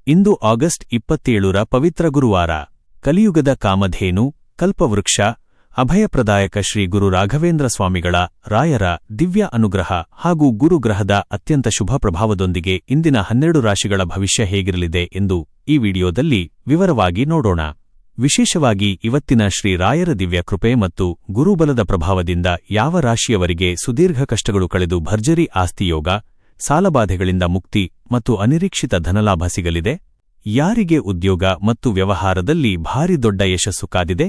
ಇಂದು August 27ರ ಪವಿತ್ರ ಗುರುವಾರ. ಕಲಿಯುಗದ ಕಾಮಧೇನು, ಕಲ್ಪವೃಕ್ಷ, ಅಭಯಪ್ರದಾಯಕ ಶ್ರೀ ಗುರು ರಾಘವೇಂದ್ರ ಸ್ವಾಮಿಗಳ ರಾಯರ ದಿವ್ಯ ಅನುಗ್ರಹ ಹಾಗೂ ಗುರುಗ್ರಹದ ಅತ್ಯಂತ ಶುಭ ಪ್ರಭಾವದೊಂದಿಗೆ ಇಂದಿನ 12 ರಾಶಿಗಳ ಭವಿಷ್ಯ ಹೇಗಿರಲಿದೆ ಎಂದು ಈ ವಿಡಿಯೋದಲ್ಲಿ ವಿವರವಾಗಿ ನೋಡೋಣ. ವಿಶೇಷವಾಗಿ ಇವತ್ತಿನ ಶ್ರೀ ರಾಯರ ದಿವ್ಯ ಕೃಪೆ ಮತ್ತು ಗುರುಬಲದ ಪ್ರಭಾವದಿಂದ ಯಾವ ರಾಶಿಯವರಿಗೆ ಸುದೀರ್ಘ ಕಷ್ಟಗಳು ಕಳೆದು ಭರ್ಜರಿ ಆಸ್ತಿಯೋಗ, ಸಾಲಬಾಧೆಗಳಿಂದ ಮುಕ್ತಿ ಮತ್ತು ಅನಿರೀಕ್ಷಿತ ಧನಲಾಭ ಸಿಗಲಿದೆ? ಯಾರಿಗೆ ಉದ್ಯೋಗ ಮತ್ತು ವ್ಯವಹಾರದಲ್ಲಿ ಭಾರಿ ದೊಡ್ಡ ಯಶಸ್ಸು ಕಾದಿದೆ?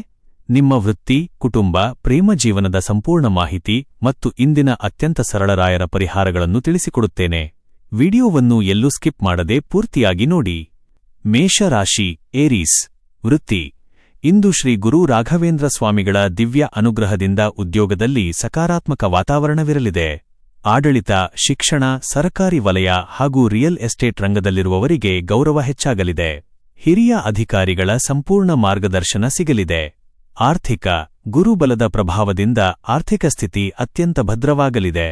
ನಿಮ್ಮ ವೃತ್ತಿ, ಕುಟುಂಬ, ಪ್ರೇಮ ಜೀವನದ ಸಂಪೂರ್ಣ ಮಾಹಿತಿ ಮತ್ತು ಇಂದಿನ ಅತ್ಯಂತ ಸರಳ ರಾಯರ ಪರಿಹಾರಗಳನ್ನು ತಿಳಿಸಿಕೊಡುತ್ತೇನೆ. ವಿಡಿಯೋವನ್ನು ಎಲ್ಲೂ ಸ್ಕಿಪ್ ಮಾಡದೆ ಪೂರ್ತಿಯಾಗಿ ನೋಡಿ. ಮೇಷರಾಶಿ, ಏರೀಸ್. ವೃತ್ತಿ. ಇಂದು ಶ್ರೀ ಗುರು ರಾಘವೇಂದ್ರ ಸ್ವಾಮಿಗಳ ದಿವ್ಯ ಅನುಗ್ರಹದಿಂದ ಉದ್ಯೋಗದಲ್ಲಿ ಸಕಾರಾತ್ಮಕ ವಾತಾವರಣವಿರಲಿದೆ. ಆಡಳಿತ, ಶಿಕ್ಷಣ, ಸರಕಾರಿ ವಲಯ ಹಾಗೂ ರಿಯಲ್ ಎಸ್ಟೇಟ್ ರಂಗದಲ್ಲಿರುವವರಿಗೆ ಗೌರವ ಹೆಚ್ಚಾಗಲಿದೆ. ಹಿರಿಯ ಅಧಿಕಾರಿಗಳ ಸಂಪೂರ್ಣ ಮಾರ್ಗದರ್ಶನ ಸಿಗಲಿದೆ. ಆರ್ಥಿಕ. ಗುರುಬಲದ ಪ್ರಭಾವದಿಂದ ಆರ್ಥಿಕ ಸ್ಥಿತಿ ಅತ್ಯಂತ ಭದ್ರವಾಗಲಿದೆ.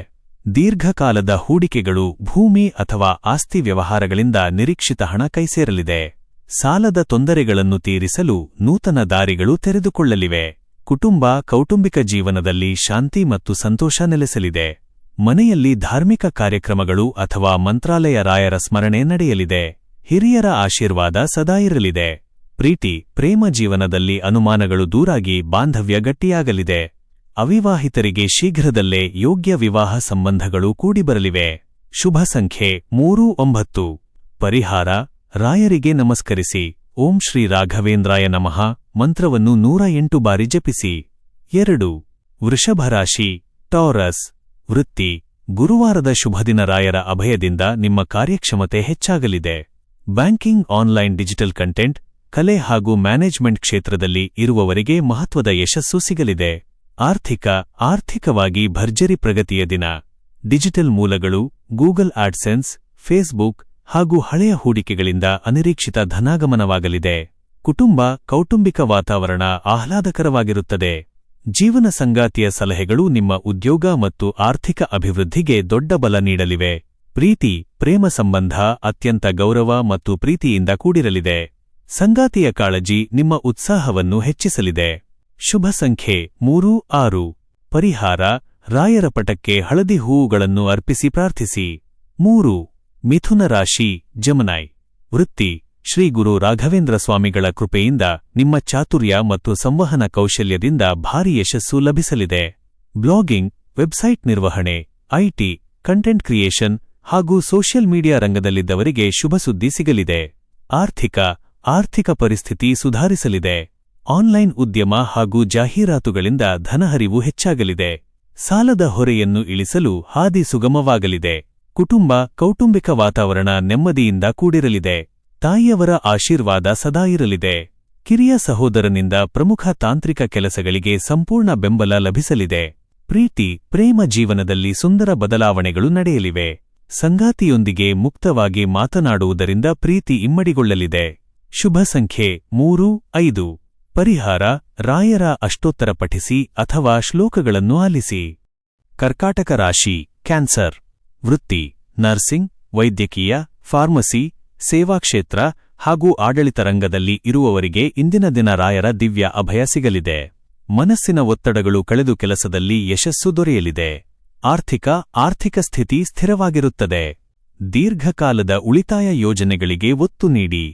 ದೀರ್ಘಕಾಲದ ಹೂಡಿಕೆಗಳು, ಭೂಮಿ ಅಥವಾ ಆಸ್ತಿ ವ್ಯವಹಾರಗಳಿಂದ ನಿರೀಕ್ಷಿತ ಹಣ ಕೈಸೇರಲಿದೆ. ಸಾಲದ ತೊಂದರೆಗಳನ್ನು ತೀರಿಸಲು ನೂತನ ದಾರಿಗಳು ತೆರೆದುಕೊಳ್ಳಲಿವೆ. ಕುಟುಂಬ, ಕೌಟುಂಬಿಕ ಜೀವನದಲ್ಲಿ ಶಾಂತಿ ಮತ್ತು ಸಂತೋಷ ನೆಲೆಸಲಿದೆ. ಮನೆಯಲ್ಲಿ ಧಾರ್ಮಿಕ ಕಾರ್ಯಕ್ರಮಗಳು ಅಥವಾ ಮಂತ್ರಾಲಯ ರಾಯರ ಸ್ಮರಣೆ ನಡೆಯಲಿದೆ. ಹಿರಿಯರ ಆಶೀರ್ವಾದ ಸದಾ ಇರಲಿದೆ. ಪ್ರೀತಿ, ಪ್ರೇಮ ಜೀವನದಲ್ಲಿ ಅನುಮಾನಗಳು ದೂರಾಗಿ ಬಾಂಧವ್ಯ ಗಟ್ಟಿಯಾಗಲಿದೆ. ಅವಿವಾಹಿತರಿಗೆ ಶೀಘ್ರದಲ್ಲೇ ಯೋಗ್ಯ ವಿವಾಹ ಸಂಬಂಧಗಳು ಕೂಡಿಬರಲಿವೆ. ಶುಭ ಸಂಖ್ಯೆ 39. ಪರಿಹಾರ: ರಾಯರಿಗೆ ನಮಸ್ಕರಿಸಿ. ಓಂ ಶ್ರೀ ರಾಘವೇಂದ್ರಾಯ ನಮಃ ಮಂತ್ರವನ್ನು 108 ಬಾರಿ ಜಪಿಸಿ. 2. ವೃಷಭರಾಶಿ, ಟೌರಸ್. ವೃತ್ತಿ. ಗುರುವಾರದ ಶುಭದಿನ. ರಾಯರ ಅಭಯದಿಂದ ನಿಮ್ಮ ಕಾರ್ಯಕ್ಷಮತೆ ಹೆಚ್ಚಾಗಲಿದೆ. ಬ್ಯಾಂಕಿಂಗ್, ಆನ್ಲೈನ್ ಡಿಜಿಟಲ್ ಕಂಟೆಂಟ್, ಕಲೆ ಹಾಗೂ ಮ್ಯಾನೇಜ್ಮೆಂಟ್ ಕ್ಷೇತ್ರದಲ್ಲಿ ಇರುವವರಿಗೆ ಮಹತ್ವದ ಯಶಸ್ಸು ಸಿಗಲಿದೆ. ಆರ್ಥಿಕವಾಗಿ ಭರ್ಜರಿ ಪ್ರಗತಿಯ ದಿನ. ಡಿಜಿಟಲ್ ಮೂಲಗಳು, ಗೂಗಲ್ ಆಡ್ಸೆನ್ಸ್, ಫೇಸ್ಬುಕ್ ಹಾಗೂ ಹಳೆಯ ಹೂಡಿಕೆಗಳಿಂದ ಅನಿರೀಕ್ಷಿತ ಧನಾಗಮನವಾಗಲಿದೆ. ಕುಟುಂಬ, ಕೌಟುಂಬಿಕ ವಾತಾವರಣ ಆಹ್ಲಾದಕರವಾಗಿರುತ್ತದೆ. ಜೀವನ ಸಂಗಾತಿಯ ಸಲಹೆಗಳು ನಿಮ್ಮ ಉದ್ಯೋಗ ಮತ್ತು ಆರ್ಥಿಕ ಅಭಿವೃದ್ಧಿಗೆ ದೊಡ್ಡ ಬಲ ನೀಡಲಿವೆ. ಪ್ರೀತಿ, ಪ್ರೇಮ ಸಂಬಂಧ ಅತ್ಯಂತ ಗೌರವ ಮತ್ತು ಪ್ರೀತಿಯಿಂದ ಕೂಡಿರಲಿದೆ. ಸಂಗಾತಿಯ ಕಾಳಜಿ ನಿಮ್ಮ ಉತ್ಸಾಹವನ್ನು ಹೆಚ್ಚಿಸಲಿದೆ. ಶುಭ ಸಂಖ್ಯೆ 36. ಪರಿಹಾರ: ರಾಯರ ಪಟಕ್ಕೆ ಹಳದಿ ಹೂವುಗಳನ್ನು ಅರ್ಪಿಸಿ ಪ್ರಾರ್ಥಿಸಿ. 3. ಮಿಥುನ ರಾಶಿ, ಜಮನೈ. ವೃತ್ತಿ. ಶ್ರೀ ಗುರು ರಾಘವೇಂದ್ರ ಸ್ವಾಮಿಗಳ ಕೃಪೆಯಿಂದ ನಿಮ್ಮ ಚಾತುರ್ಯ ಮತ್ತು ಸಂವಹನ ಕೌಶಲ್ಯದಿಂದ ಭಾರಿ ಯಶಸ್ಸು ಲಭಿಸಲಿದೆ. ಬ್ಲಾಗಿಂಗ್, ವೆಬ್ಸೈಟ್ ನಿರ್ವಹಣೆ, ಐಟಿ, ಕಂಟೆಂಟ್ ಕ್ರಿಯೇಷನ್ ಹಾಗೂ ಸೋಷಿಯಲ್ ಮೀಡಿಯಾ ರಂಗದಲ್ಲಿದ್ದವರಿಗೆ ಶುಭ ಸುದ್ದಿ ಸಿಗಲಿದೆ. ಆರ್ಥಿಕ ಪರಿಸ್ಥಿತಿ ಸುಧಾರಿಸಲಿದೆ. ಆನ್ಲೈನ್ ಉದ್ಯಮ ಹಾಗೂ ಜಾಹೀರಾತುಗಳಿಂದ ಧನಹರಿವು ಹೆಚ್ಚಾಗಲಿದೆ. ಸಾಲದ ಹೊರೆಯನ್ನು ಇಳಿಸಲು ಹಾದಿ ಸುಗಮವಾಗಲಿದೆ. ಕುಟುಂಬ, ಕೌಟುಂಬಿಕ ವಾತಾವರಣ ನೆಮ್ಮದಿಯಿಂದ ಕೂಡಿರಲಿದೆ. ತಾಯಿಯವರ ಆಶೀರ್ವಾದ ಸದಾ ಇರಲಿದೆ. ಕಿರಿಯ ಸಹೋದರನಿಂದ ಪ್ರಮುಖ ತಾಂತ್ರಿಕ ಕೆಲಸಗಳಿಗೆ ಸಂಪೂರ್ಣ ಬೆಂಬಲ ಲಭಿಸಲಿದೆ. ಪ್ರೀತಿ, ಪ್ರೇಮ ಜೀವನದಲ್ಲಿ ಸುಂದರ ಬದಲಾವಣೆಗಳು ನಡೆಯಲಿವೆ. ಸಂಗಾತಿಯೊಂದಿಗೆ ಮುಕ್ತವಾಗಿ ಮಾತನಾಡುವುದರಿಂದ ಪ್ರೀತಿ ಇಮ್ಮಡಿಗೊಳ್ಳಲಿದೆ. ಶುಭ ಸಂಖ್ಯೆ 3-5. ಪರಿಹಾರ: ರಾಯರ ಅಷ್ಟೋತ್ತರ ಪಠಿಸಿ ಅಥವಾ ಶ್ಲೋಕಗಳನ್ನು ಆಲಿಸಿ. ಕರ್ಕಾಟಕ ರಾಶಿ, ಕ್ಯಾನ್ಸರ್. ವೃತ್ತಿ. ನರ್ಸಿಂಗ್, ವೈದ್ಯಕೀಯ, ಫಾರ್ಮಸಿ, ಸೇವಾ ಕ್ಷೇತ್ರ ಹಾಗೂ ಆಡಳಿತ ರಂಗದಲ್ಲಿ ಇರುವವರಿಗೆ ಇಂದಿನ ದಿನ ರಾಯರ ದಿವ್ಯ ಅಭಯ ಸಿಗಲಿದೆ. ಮನಸ್ಸಿನ ಒತ್ತಡಗಳು ಕಳೆದು ಕೆಲಸದಲ್ಲಿ ಯಶಸ್ಸು ದೊರೆಯಲಿದೆ. ಆರ್ಥಿಕ ಸ್ಥಿತಿ ಸ್ಥಿರವಾಗಿರುತ್ತದೆ. ದೀರ್ಘಕಾಲದ ಉಳಿತಾಯ ಯೋಜನೆಗಳಿಗೆ ಒತ್ತು ನೀಡಿ.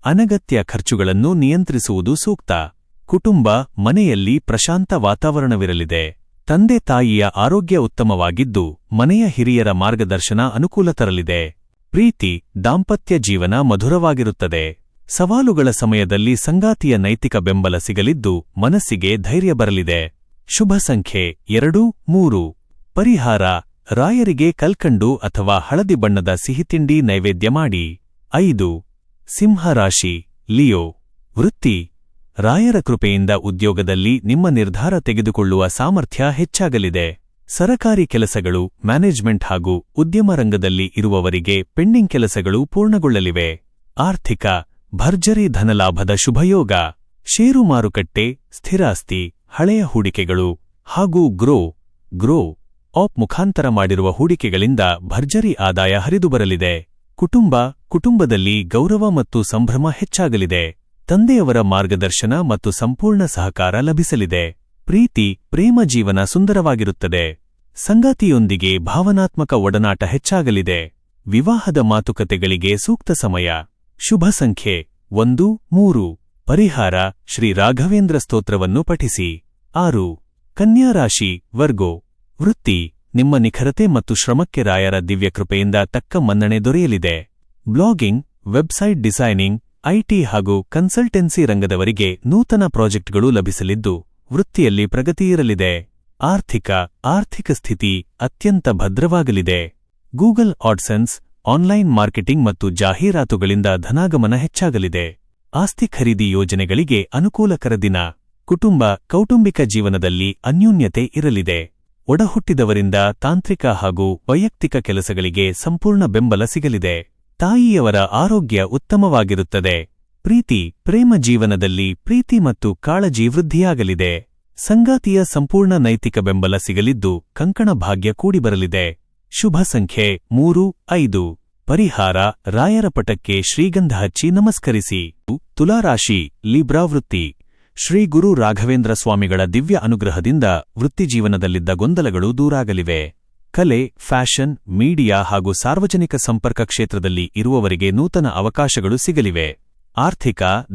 ಅನಗತ್ಯ ಖರ್ಚುಗಳನ್ನು ನಿಯಂತ್ರಿಸುವುದು ಸೂಕ್ತ. ಕುಟುಂಬ, ಮನೆಯಲ್ಲಿ ಪ್ರಶಾಂತ ವಾತಾವರಣವಿರಲಿದೆ. ತಂದೆ ತಾಯಿಯ ಆರೋಗ್ಯ ಉತ್ತಮವಾಗಿದ್ದು ಮನೆಯ ಹಿರಿಯರ ಮಾರ್ಗದರ್ಶನ ಅನುಕೂಲ ತರಲಿದೆ. ಪ್ರೀತಿ, ದಾಂಪತ್ಯ ಜೀವನ ಮಧುರವಾಗಿರುತ್ತದೆ. ಸವಾಲುಗಳ ಸಮಯದಲ್ಲಿ ಸಂಗಾತಿಯ ನೈತಿಕ ಬೆಂಬಲ ಸಿಗಲಿದ್ದು ಮನಸ್ಸಿಗೆ ಧೈರ್ಯ ಬರಲಿದೆ. ಶುಭ ಸಂಖ್ಯೆ 2-3. ಪರಿಹಾರ: ರಾಯರಿಗೆ ಕಲ್ಕಂಡು ಅಥವಾ ಹಳದಿ ಬಣ್ಣದ ಸಿಹಿತಿಂಡಿ ನೈವೇದ್ಯ ಮಾಡಿ. 5. ಸಿಂಹರಾಶಿ, ಲಿಯೋ. ವೃತ್ತಿ. ರಾಯರ ಕೃಪೆಯಿಂದ ಉದ್ಯೋಗದಲ್ಲಿ ನಿಮ್ಮ ನಿರ್ಧಾರ ತೆಗೆದುಕೊಳ್ಳುವ ಸಾಮರ್ಥ್ಯ ಹೆಚ್ಚಾಗಲಿದೆ. ಸರಕಾರಿ ಕೆಲಸಗಳು, ಮ್ಯಾನೇಜ್ಮೆಂಟ್ ಹಾಗೂ ಉದ್ಯಮ ರಂಗದಲ್ಲಿ ಇರುವವರಿಗೆ ಪೆಂಡಿಂಗ್ ಕೆಲಸಗಳು ಪೂರ್ಣಗೊಳ್ಳಲಿವೆ. ಆರ್ಥಿಕ. ಭರ್ಜರಿ ಧನಲಾಭದ ಶುಭಯೋಗ. ಷೇರು ಮಾರುಕಟ್ಟೆ, ಸ್ಥಿರಾಸ್ತಿ, ಹಳೆಯ ಹೂಡಿಕೆಗಳು ಹಾಗೂ ಗ್ರೋ ಆಪ್ ಮುಖಾಂತರ ಮಾಡಿರುವ ಹೂಡಿಕೆಗಳಿಂದ ಭರ್ಜರಿ ಆದಾಯ ಹರಿದುಬರಲಿದೆ. ಕುಟುಂಬದಲ್ಲಿ ಗೌರವ ಮತ್ತು ಸಂಭ್ರಮ ಹೆಚ್ಚಾಗಲಿದೆ. ತಂದೆಯವರ ಮಾರ್ಗದರ್ಶನ ಮತ್ತು ಸಂಪೂರ್ಣ ಸಹಕಾರ ಲಭಿಸಲಿದೆ. ಪ್ರೇಮ ಜೀವನ ಸುಂದರವಾಗಿರುತ್ತದೆ. ಸಂಗಾತಿಯೊಂದಿಗೆ ಭಾವನಾತ್ಮಕ ಒಡನಾಟ ಹೆಚ್ಚಾಗಲಿದೆ. ವಿವಾಹದ ಮಾತುಕತೆಗಳಿಗೆ ಸೂಕ್ತ ಸಮಯ. ಶುಭ ಸಂಖ್ಯೆ 1, 3. ಪರಿಹಾರ: ಶ್ರೀ ರಾಘವೇಂದ್ರ ಸ್ತೋತ್ರವನ್ನು ಪಠಿಸಿ. 6. ಕನ್ಯಾ ರಾಶಿ ವರ್ಗೋ. ವೃತ್ತಿ: ನಿಮ್ಮ ನಿಖರತೆ ಮತ್ತು ಶ್ರಮಕ್ಕೆ ರಾಯರ ದಿವ್ಯಕೃಪೆಯಿಂದ ತಕ್ಕ ಮನ್ನಣೆ ದೊರೆಯಲಿದೆ. ಬ್ಲಾಗಿಂಗ್, ವೆಬ್ಸೈಟ್ ಡಿಸೈನಿಂಗ್, ಐಟಿ ಹಾಗೂ ಕನ್ಸಲ್ಟೆನ್ಸಿ ರಂಗದವರಿಗೆ ನೂತನ ಪ್ರಾಜೆಕ್ಟ್ಗಳು ಲಭಿಸಲಿದ್ದು ವೃತ್ತಿಯಲ್ಲಿ ಪ್ರಗತಿಯಿರಲಿದೆ. ಆರ್ಥಿಕ ಸ್ಥಿತಿ ಅತ್ಯಂತ ಭದ್ರವಾಗಲಿದೆ. ಗೂಗಲ್ ಆಡ್ಸೆನ್ಸ್, ಆನ್ಲೈನ್ ಮಾರ್ಕೆಟಿಂಗ್ ಮತ್ತು ಜಾಹೀರಾತುಗಳಿಂದ ಧನಾಗಮನ ಹೆಚ್ಚಾಗಲಿದೆ. ಆಸ್ತಿ ಖರೀದಿ ಯೋಜನೆಗಳಿಗೆ ಅನುಕೂಲಕರ ದಿನ. ಕೌಟುಂಬಿಕ ಜೀವನದಲ್ಲಿ ಅನ್ಯೋನ್ಯತೆ ಇರಲಿದೆ. ಒಡಹುಟ್ಟಿದವರಿಂದ ತಾಂತ್ರಿಕ ಹಾಗೂ ವೈಯಕ್ತಿಕ ಕೆಲಸಗಳಿಗೆ ಸಂಪೂರ್ಣ ಬೆಂಬಲ ಸಿಗಲಿದೆ. ತಾಯಿಯವರ ಆರೋಗ್ಯ ಉತ್ತಮವಾಗಿರುತ್ತದೆ. ಪ್ರೇಮ ಜೀವನದಲ್ಲಿ ಪ್ರೀತಿ ಮತ್ತು ಕಾಳಜಿ ವೃದ್ಧಿಯಾಗಲಿದೆ. ಸಂಗಾತಿಯ ಸಂಪೂರ್ಣ ನೈತಿಕ ಬೆಂಬಲ ಸಿಗಲಿದ್ದು ಕಂಕಣ ಭಾಗ್ಯ ಕೂಡಿಬರಲಿದೆ. ಶುಭ ಸಂಖ್ಯೆ 3, 5. ಪರಿಹಾರ: ರಾಯರ ಪಟಕ್ಕೆ ಶ್ರೀಗಂಧ ಹಚ್ಚಿ ನಮಸ್ಕರಿಸಿ. ತುಲಾರಾಶಿ ಲಿಬ್ರಾ ವೃತ್ತಿ: ಶ್ರೀ ಗುರು ರಾಘವೇಂದ್ರ ಸ್ವಾಮಿಗಳ ದಿವ್ಯ ಅನುಗ್ರಹದಿಂದ ವೃತ್ತಿಜೀವನದಲ್ಲಿದ್ದ ಗೊಂದಲಗಳು ದೂರಾಗಲಿವೆ. ಕಲೆ, ಫ್ಯಾಷನ್, ಮೀಡಿಯಾ ಹಾಗೂ ಸಾರ್ವಜನಿಕ ಸಂಪರ್ಕ ಕ್ಷೇತ್ರದಲ್ಲಿ ಇರುವವರಿಗೆ ನೂತನ ಅವಕಾಶಗಳು ಸಿಗಲಿವೆ.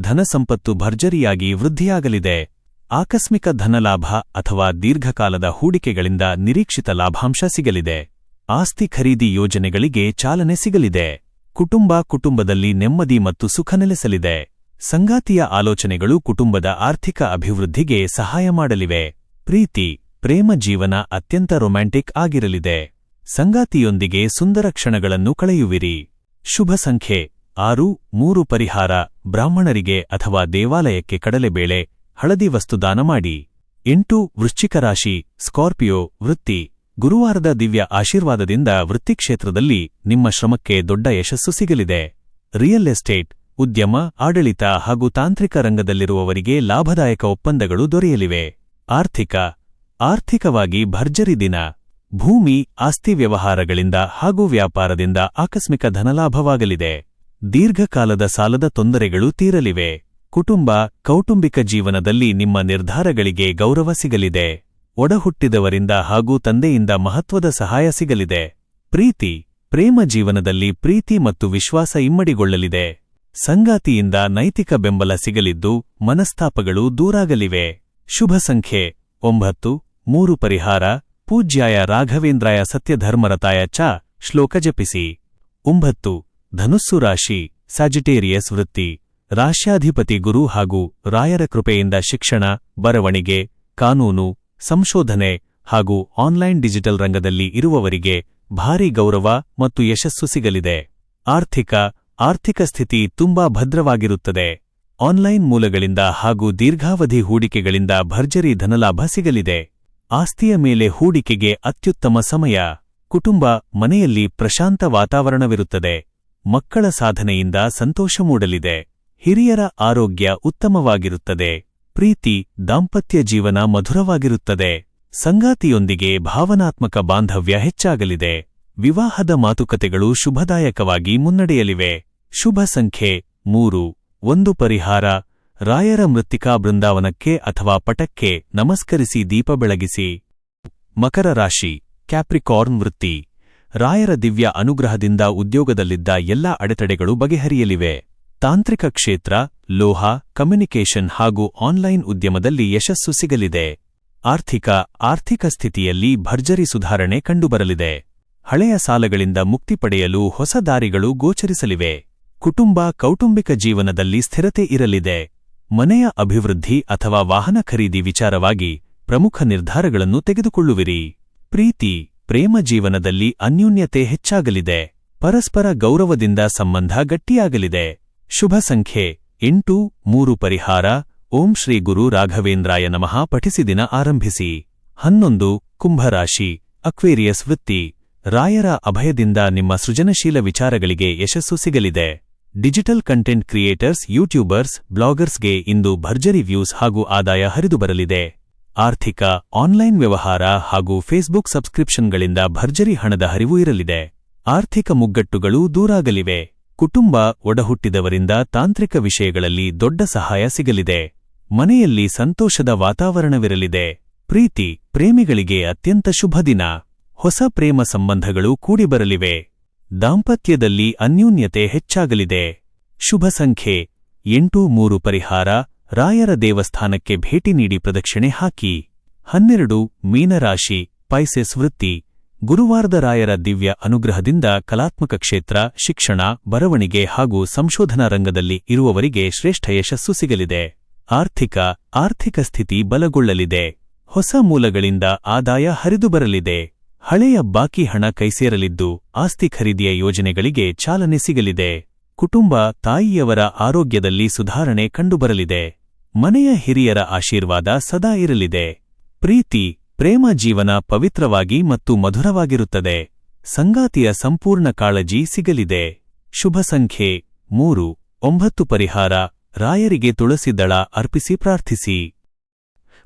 ಧನ ಸಂಪತ್ತು ಭರ್ಜರಿಯಾಗಿ ವೃದ್ಧಿಯಾಗಲಿದೆ. ಆಕಸ್ಮಿಕ ಧನಲಾಭ ಅಥವಾ ದೀರ್ಘಕಾಲದ ಹೂಡಿಕೆಗಳಿಂದ ನಿರೀಕ್ಷಿತ ಲಾಭಾಂಶ ಸಿಗಲಿದೆ. ಆಸ್ತಿ ಖರೀದಿ ಯೋಜನೆಗಳಿಗೆ ಚಾಲನೆ ಸಿಗಲಿದೆ. ಕುಟುಂಬದಲ್ಲಿ ನೆಮ್ಮದಿ ಮತ್ತು ಸುಖ ನೆಲೆಸಲಿದೆ. ಸಂಗಾತಿಯ ಆಲೋಚನೆಗಳು ಕುಟುಂಬದ ಆರ್ಥಿಕ ಅಭಿವೃದ್ಧಿಗೆ ಸಹಾಯ ಮಾಡಲಿವೆ. ಪ್ರೇಮ ಜೀವನ ಅತ್ಯಂತ ರೊಮ್ಯಾಂಟಿಕ್ ಆಗಿರಲಿದೆ. ಸಂಗಾತಿಯೊಂದಿಗೆ ಸುಂದರ ಕ್ಷಣಗಳನ್ನು ಕಳೆಯುವಿರಿ. ಶುಭ ಸಂಖ್ಯೆ 6, 3. ಪರಿಹಾರ: ಬ್ರಾಹ್ಮಣರಿಗೆ ಅಥವಾ ದೇವಾಲಯಕ್ಕೆ ಕಡಲೆಬೇಳೆ, ಹಳದಿ ವಸ್ತು ದಾನ ಮಾಡಿ. 8. ವೃಶ್ಚಿಕ ರಾಶಿ ಸ್ಕಾರ್ಪಿಯೋ ವೃತ್ತಿ: ಗುರುವಾರದ ದಿವ್ಯ ಆಶೀರ್ವಾದದಿಂದ ವೃತ್ತಿಕ್ಷೇತ್ರದಲ್ಲಿ ನಿಮ್ಮ ಶ್ರಮಕ್ಕೆ ದೊಡ್ಡ ಯಶಸ್ಸು ಸಿಗಲಿದೆ. ರಿಯಲ್ ಎಸ್ಟೇಟ್, ಉದ್ಯಮ, ಆಡಳಿತ ಹಾಗೂ ತಾಂತ್ರಿಕ ರಂಗದಲ್ಲಿರುವವರಿಗೆ ಲಾಭದಾಯಕ ಒಪ್ಪಂದಗಳು ದೊರೆಯಲಿವೆ. ಆರ್ಥಿಕವಾಗಿ ಭರ್ಜರಿ ದಿನ. ಭೂಮಿ, ಆಸ್ತಿ ವ್ಯವಹಾರಗಳಿಂದ ಹಾಗೂ ವ್ಯಾಪಾರದಿಂದ ಆಕಸ್ಮಿಕ ಧನಲಾಭವಾಗಲಿದೆ. ದೀರ್ಘಕಾಲದ ಸಾಲದ ತೊಂದರೆಗಳು ತೀರಲಿವೆ. ಕೌಟುಂಬಿಕ ಜೀವನದಲ್ಲಿ ನಿಮ್ಮ ನಿರ್ಧಾರಗಳಿಗೆ ಗೌರವ ಸಿಗಲಿದೆ. ಒಡಹುಟ್ಟಿದವರಿಂದ ಹಾಗೂ ತಂದೆಯಿಂದ ಮಹತ್ವದ ಸಹಾಯ ಸಿಗಲಿದೆ. ಪ್ರೇಮ ಜೀವನದಲ್ಲಿ ಪ್ರೀತಿ ಮತ್ತು ವಿಶ್ವಾಸ ಇಮ್ಮಡಿಗೊಳ್ಳಲಿದೆ. ಸಂಗಾತಿಯಿಂದ ನೈತಿಕ ಬೆಂಬಲ ಸಿಗಲಿದ್ದು ಮನಸ್ತಾಪಗಳು ದೂರಾಗಲಿವೆ. ಶುಭ ಸಂಖ್ಯೆ 9, 3. ಪರಿಹಾರ: ಪೂಜ್ಯಾಯ ರಾಘವೇಂದ್ರಾಯ ಸತ್ಯಧರ್ಮರತಾಯ ಚ ಶ್ಲೋಕ ಜಪಿಸಿ. 9. ಧನುಸ್ಸು ರಾಶಿ ಸ್ಯಾಜಿಟೇರಿಯಸ್ ವೃತ್ತಿ: ರಾಶ್ಯಾಧಿಪತಿ ಗುರು ಹಾಗೂ ರಾಯರ ಕೃಪೆಯಿಂದ ಶಿಕ್ಷಣ, ಬರವಣಿಗೆ, ಕಾನೂನು, ಸಂಶೋಧನೆ ಹಾಗೂ ಆನ್ಲೈನ್ ಡಿಜಿಟಲ್ ರಂಗದಲ್ಲಿ ಇರುವವರಿಗೆ ಭಾರೀ ಗೌರವ ಮತ್ತು ಯಶಸ್ಸು ಸಿಗಲಿದೆ. ಆರ್ಥಿಕ ಸ್ಥಿತಿ ತುಂಬಾ ಭದ್ರವಾಗಿರುತ್ತದೆ. ಆನ್ಲೈನ್ ಮೂಲಗಳಿಂದ ಹಾಗೂ ದೀರ್ಘಾವಧಿ ಹೂಡಿಕೆಗಳಿಂದ ಭರ್ಜರಿ ಧನಲಾಭ ಸಿಗಲಿದೆ. ಆಸ್ತಿಯ ಮೇಲೆ ಹೂಡಿಕೆಗೆ ಅತ್ಯುತ್ತಮ ಸಮಯ. ಮನೆಯಲ್ಲಿ ಪ್ರಶಾಂತ ವಾತಾವರಣವಿರುತ್ತದೆ. ಮಕ್ಕಳ ಸಾಧನೆಯಿಂದ ಸಂತೋಷ ಮೂಡಲಿದೆ. ಹಿರಿಯರ ಆರೋಗ್ಯ ಉತ್ತಮವಾಗಿರುತ್ತದೆ. ದಾಂಪತ್ಯ ಜೀವನ ಮಧುರವಾಗಿರುತ್ತದೆ. ಸಂಗಾತಿಯೊಂದಿಗೆ ಭಾವನಾತ್ಮಕ ಬಾಂಧವ್ಯ ಹೆಚ್ಚಾಗಲಿದೆ. ವಿವಾಹದ ಮಾತುಕತೆಗಳು ಶುಭದಾಯಕವಾಗಿ ಮುನ್ನಡೆಯಲಿವೆ. ಶುಭ ಸಂಖ್ಯೆ 3, 1. ಪರಿಹಾರ: ರಾಯರ ಮೃತ್ತಿಕಾ ಬೃಂದಾವನಕ್ಕೆ ಅಥವಾ ಪಟಕ್ಕೆ ನಮಸ್ಕರಿಸಿ ದೀಪ ಬೆಳಗಿಸಿ. ಮಕರ ರಾಶಿ ಕ್ಯಾಪ್ರಿಕಾರ್ನ್ ವೃತ್ತಿ: ರಾಯರ ದಿವ್ಯ ಅನುಗ್ರಹದಿಂದ ಉದ್ಯೋಗದಲ್ಲಿದ್ದ ಎಲ್ಲಾ ಅಡೆತಡೆಗಳು ಬಗೆಹರಿಯಲಿವೆ. ತಾಂತ್ರಿಕ ಕ್ಷೇತ್ರ, ಲೋಹ, ಕಮ್ಯುನಿಕೇಷನ್ ಹಾಗೂ ಆನ್ಲೈನ್ ಉದ್ಯಮದಲ್ಲಿ ಯಶಸ್ಸು ಸಿಗಲಿದೆ. ಆರ್ಥಿಕ ಸ್ಥಿತಿಯಲ್ಲಿ ಭರ್ಜರಿ ಸುಧಾರಣೆ ಕಂಡುಬರಲಿದೆ. ಹಳೆಯ ಸಾಲಗಳಿಂದ ಮುಕ್ತಿ ಪಡೆಯಲು ಹೊಸ ದಾರಿಗಳು ಗೋಚರಿಸಲಿವೆ. ಕೌಟುಂಬಿಕ ಜೀವನದಲ್ಲಿ ಸ್ಥಿರತೆ ಇರಲಿದೆ. ಮನೆಯ ಅಭಿವೃದ್ಧಿ ಅಥವಾ ವಾಹನ ಖರೀದಿ ವಿಚಾರವಾಗಿ ಪ್ರಮುಖ ನಿರ್ಧಾರಗಳನ್ನು ತೆಗೆದುಕೊಳ್ಳುವಿರಿ. ಪ್ರೇಮ ಜೀವನದಲ್ಲಿ ಅನ್ಯೋನ್ಯತೆ ಹೆಚ್ಚಾಗಲಿದೆ. ಪರಸ್ಪರ ಗೌರವದಿಂದ ಸಂಬಂಧ ಗಟ್ಟಿಯಾಗಲಿದೆ. ಶುಭ ಸಂಖ್ಯೆ 8, 3. ಪರಿಹಾರ: ಓಂ ಶ್ರೀ ಗುರು ರಾಘವೇಂದ್ರಾಯ ನಮಃ ಪಠಿಸಿ ದಿನ ಆರಂಭಿಸಿ. 11. ಕುಂಭರಾಶಿ ಅಕ್ವೇರಿಯಸ್ ವೃತ್ತಿ: ರಾಯರ ಅಭಯದಿಂದ ನಿಮ್ಮ ಸೃಜನಶೀಲ ವಿಚಾರಗಳಿಗೆ ಯಶಸ್ಸು ಸಿಗಲಿದೆ. ಡಿಜಿಟಲ್ ಕಂಟೆಂಟ್ ಕ್ರಿಯೇಟರ್ಸ್, ಯೂಟ್ಯೂಬರ್ಸ್, ಬ್ಲಾಗರ್ಸ್ಗೆ ಇಂದು ಭರ್ಜರಿ ವ್ಯೂಸ್ ಹಾಗೂ ಆದಾಯ ಹರಿದು ಬರಲಿದೆ. ಆನ್ಲೈನ್ ವ್ಯವಹಾರ ಹಾಗೂ ಫೇಸ್ಬುಕ್ ಸಬ್ಸ್ಕ್ರಿಪ್ಷನ್ಗಳಿಂದ ಭರ್ಜರಿ ಹಣದ ಹರಿವು ಇರಲಿದೆ. ಆರ್ಥಿಕ ಮುಗ್ಗಟ್ಟುಗಳು ದೂರಾಗಲಿವೆ. ಕುಟುಂಬ ಒಡಹುಟ್ಟಿದವರಿಂದ ತಾಂತ್ರಿಕ ವಿಷಯಗಳಲ್ಲಿ ದೊಡ್ಡ ಸಹಾಯ ಸಿಗಲಿದೆ. ಮನೆಯಲ್ಲಿ ಸಂತೋಷದ ವಾತಾವರಣವಿರಲಿದೆ. ಪ್ರೀತಿ ಪ್ರೇಮಿಗಳಿಗೆ ಅತ್ಯಂತ ಶುಭ ದಿನ. ಹೊಸ ಪ್ರೇಮ ಸಂಬಂಧಗಳು ಕೂಡಿಬರಲಿವೆ. ದಾಂಪತ್ಯದಲ್ಲಿ ಅನ್ಯೂನ್ಯತೆ ಹೆಚ್ಚಾಗಲಿದೆ. ಶುಭ ಸಂಖ್ಯೆ 8-3 ಪರಿಹಾರ ರಾಯರ ದೇವಸ್ಥಾನಕ್ಕೆ ಭೇಟಿ ನೀಡಿ ಪ್ರದಕ್ಷಿಣೆ ಹಾಕಿ. 12 ಮೀನರಾಶಿ ಪೈಸೆಸ್ ವೃತ್ತಿ. ಗುರುವಾರದ ರಾಯರ ದಿವ್ಯ ಅನುಗ್ರಹದಿಂದ ಕಲಾತ್ಮಕ ಕ್ಷೇತ್ರ, ಶಿಕ್ಷಣ, ಬರವಣಿಗೆ ಹಾಗೂ ಸಂಶೋಧನಾ ರಂಗದಲ್ಲಿ ಇರುವವರಿಗೆ ಶ್ರೇಷ್ಠ ಯಶಸ್ಸು ಸಿಗಲಿದೆ. ಆರ್ಥಿಕ ಸ್ಥಿತಿ ಬಲಗೊಳ್ಳಲಿದೆ. ಹೊಸ ಮೂಲಗಳಿಂದ ಆದಾಯ ಹರಿದು ಬರಲಿದೆ. ಹಳೆಯ ಬಾಕಿ ಹಣ ಕೈಸೇರಲಿದ್ದು ಆಸ್ತಿ ಖರೀದಿಯ ಯೋಜನೆಗಳಿಗೆ ಚಾಲನೆ ಸಿಗಲಿದೆ. ಕುಟುಂಬ ತಾಯಿಯವರ ಆರೋಗ್ಯದಲ್ಲಿ ಸುಧಾರಣೆ ಕಂಡುಬರಲಿದೆ. ಮನೆಯ ಹಿರಿಯರ ಆಶೀರ್ವಾದ ಸದಾ ಇರಲಿದೆ. ಪ್ರೇಮ ಜೀವನ ಪವಿತ್ರವಾಗಿ ಮತ್ತು ಮಧುರವಾಗಿರುತ್ತದೆ. ಸಂಗಾತಿಯ ಸಂಪೂರ್ಣ ಕಾಳಜಿ ಸಿಗಲಿದೆ. ಶುಭ ಸಂಖ್ಯೆ 3-9 ಪರಿಹಾರ ರಾಯರಿಗೆ ತುಳಸಿ ದಳ ಅರ್ಪಿಸಿ ಪ್ರಾರ್ಥಿಸಿ.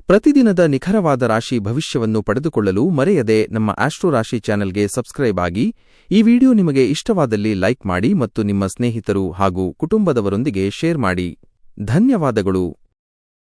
ಪ್ರತಿದಿನದ ನಿಖರವಾದ ರಾಶಿ ಭವಿಷ್ಯವನ್ನು ಪಡೆದುಕೊಳ್ಳಲು ಮರೆಯದೆ ನಮ್ಮ ಆಸ್ಟ್ರೋ ರಾಶಿ ಚಾನೆಲ್ಗೆ ಸಬ್ಸ್ಕ್ರೈಬ್ ಆಗಿ. ಈ ವಿಡಿಯೋ ನಿಮಗೆ ಇಷ್ಟವಾದಲ್ಲಿ ಲೈಕ್ ಮಾಡಿ ಮತ್ತು ನಿಮ್ಮ ಸ್ನೇಹಿತರು ಹಾಗೂ ಕುಟುಂಬದವರೊಂದಿಗೆ ಶೇರ್ ಮಾಡಿ. ಧನ್ಯವಾದಗಳು.